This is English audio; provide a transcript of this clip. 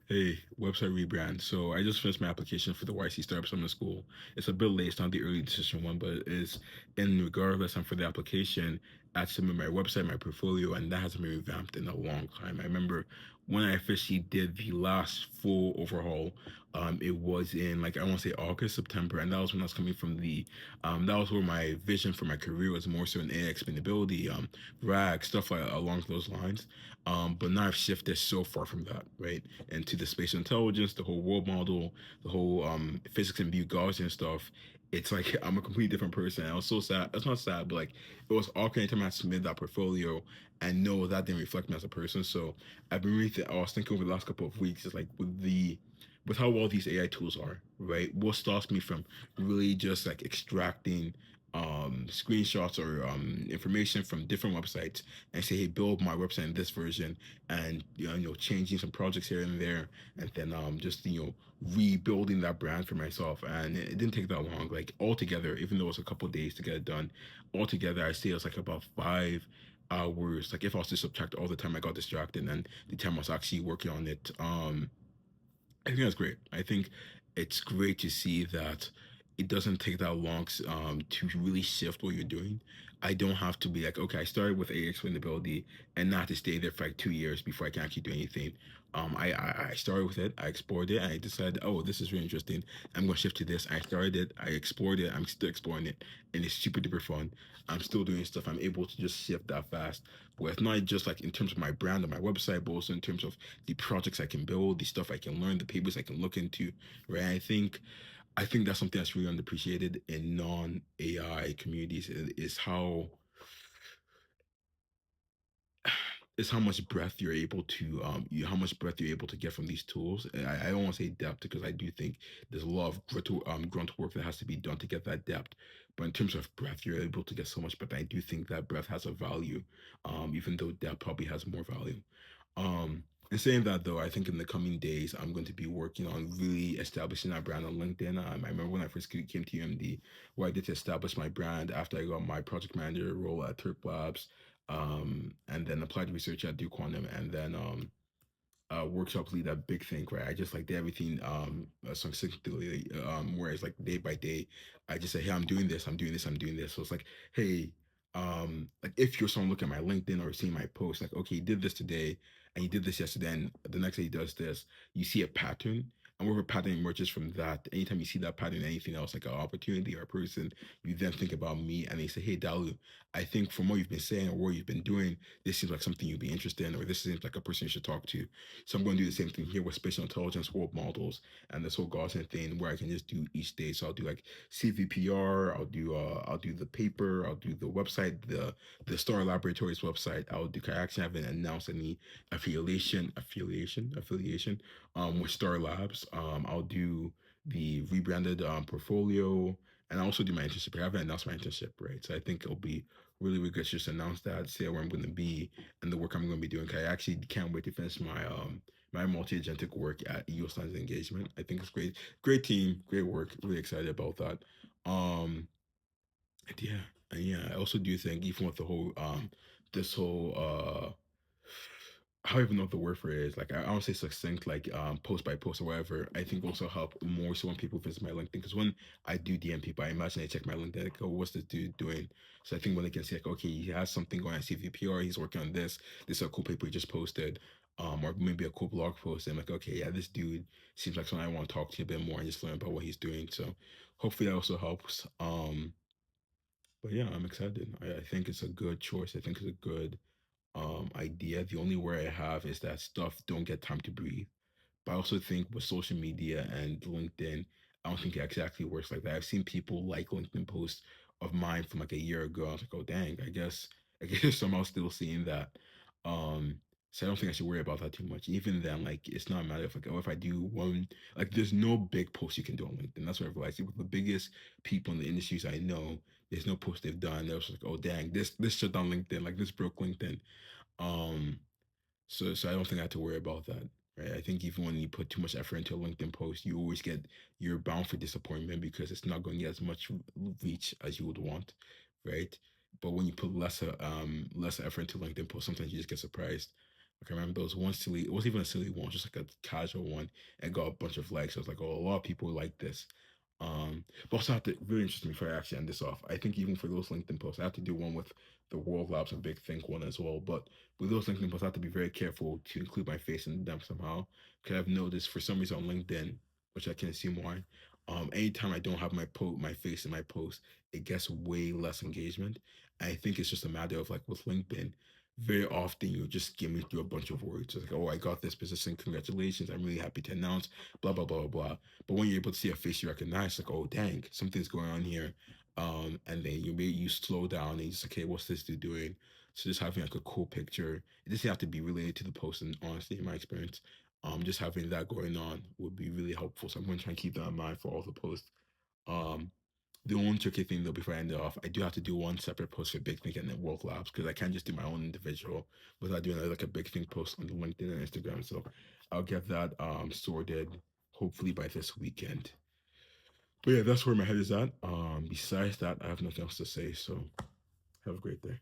Hey, website rebrand. So I just finished my application for the YC Startup Summer School. It's a bit late, it's not the early decision one, but it's in regardless. And for the application, I submitted my website, my portfolio, and that hasn't been revamped in a long time. I remember when I officially did the last full overhaul. It was in like I want to say August, September, and that was when I was coming from that was where my vision for my career was more so in AI explainability, RAG, stuff like along those lines. But now I've shifted so far from that, right? Into the spatial intelligence, the whole world model, the whole physics and view Gaussian stuff. It's like I'm a completely different person. I was so sad. It's not sad, but like it was awkward anytime I submitted that portfolio and know that didn't reflect me as a person. So I've been really I was thinking over the last couple of weeks, it's like with how well these AI tools are, right? What stops me from really just like extracting screenshots or information from different websites and say, hey, build my website in this version and changing some projects here and there and then just rebuilding that brand for myself. And it didn't take that long, like altogether, even though it was a couple of days to get it done. Altogether I say it was like about 5 hours, like if I was to subtract all the time I got distracted and the time I was actually working on it. I think that's great. I think it's great to see that it doesn't take that long to really shift what you're doing. I don't have to be like, okay, I started with A explainability and not to stay there for like 2 years before I can actually do anything. I started with it, I explored it, and I decided, oh, this is really interesting. I'm gonna shift to this. I started it, I explored it, I'm still exploring it, and it's super duper fun. I'm still doing stuff. I'm able to just shift that fast. Where it's not just like in terms of my brand on my website, but also in terms of the projects I can build, the stuff I can learn, the papers I can look into, right? I think that's something that's really underappreciated in non-AI communities is how much breadth you're able to how much breadth you're able to get from these tools. And I don't want to say depth because I do think there's a lot of grunt work that has to be done to get that depth. But in terms of breadth, you're able to get so much. But I do think that breadth has a value, even though depth probably has more value. And saying that though, I think in the coming days, I'm going to be working on really establishing that brand on LinkedIn. I remember when I first came to UMD, what I did to establish my brand after I got my project manager role at Turk Labs, and then applied research at Duke Quantum, and then workshop lead, that big thing, right? I just like did everything succinctly, whereas like day by day, I just say, hey, I'm doing this, I'm doing this, I'm doing this. So it's like, hey, like if you're someone looking at my LinkedIn or seeing my post, like, okay, you did this today and you did this yesterday, and the next day he does this, you see a pattern. And whatever pattern emerges from that, anytime you see that pattern, anything else like an opportunity or a person, you then think about me and they say, hey, Dalu, I think from what you've been saying or what you've been doing, this seems like something you'd be interested in, or this seems like a person you should talk to. So I'm going to do the same thing here with spatial intelligence, world models, and this whole Gaussian thing where I can just do each day. So I'll do like CVPR, I'll do the paper, I'll do the website, the Star Laboratories website. I actually haven't announced any affiliation with Star Labs. I'll do the rebranded portfolio, and I also do my internship. I haven't announced my internship, right? So I think it'll be really, really good to just announce that, say where I'm going to be, and the work I'm going to be doing. 'Cause I actually can't wait to finish my multi-agentic work at EO Science Engagement. I think it's great, great team, great work. Really excited about that. Um, and yeah, and yeah. I also do think even with the whole this whole I don't even know what the word for it is. Like I don't say succinct, like post by post or whatever. I think also help more so when people visit my LinkedIn. Because when I do DM people, I imagine they check my LinkedIn, like, oh, what's this dude doing? So I think when they can see like, okay, he has something going at CVPR, he's working on this. This is a cool paper he just posted. Or maybe a cool blog post. And I'm like, okay, yeah, this dude seems like someone I want to talk to a bit more and just learn about what he's doing. So hopefully that also helps. But yeah, I'm excited. I think it's a good choice. I think it's a good idea. The only worry I have is that stuff don't get time to breathe. But I also think with social media and LinkedIn, I don't think it exactly works like that. I've seen people like LinkedIn posts of mine from like a year ago. I was like, oh dang, I guess somehow still seeing that. So I don't think I should worry about that too much. Even then, like it's not a matter of like, oh, if I do one, like there's no big post you can do on LinkedIn. That's what I realized. With the biggest people in the industries I know, there's no post they've done. They're just like, oh dang, this shut down LinkedIn, like this broke LinkedIn. Um, so I don't think I have to worry about that. Right. I think even when you put too much effort into a LinkedIn post, you're bound for disappointment because it's not going to get as much reach as you would want, right? But when you put less effort into LinkedIn post, sometimes you just get surprised, Like I remember there was one silly, it wasn't even a silly one, just like a casual one, and got a bunch of likes. I was like, oh, a lot of people like this. But also I have to really interesting before I actually end this off. I think even for those LinkedIn posts, I have to do one with the World Labs and Big Think one as well. But with those LinkedIn posts, I have to be very careful to include my face in them somehow. Because I've noticed for some reason on LinkedIn, which I can assume why, anytime I don't have my face in my post, it gets way less engagement. I think it's just a matter of like with LinkedIn, very often you're just skimming through a bunch of words. It's like, oh, I got this position, congratulations, I'm really happy to announce, blah blah blah blah. But when you're able to see a face you recognize, like, oh dang, something's going on here. And then you slow down and you just okay, what's this dude doing? So just having like a cool picture, it doesn't have to be related to the post. And honestly, in my experience, just having that going on would be really helpful. So I'm going to try and keep that in mind for all the posts. Um, the one tricky thing though, before I end it off, I do have to do one separate post for Big Think and then World Labs because I can't just do my own individual without doing like a Big Think post on LinkedIn and Instagram. So I'll get that sorted hopefully by this weekend. But yeah, that's where my head is at. Besides that, I have nothing else to say. So have a great day.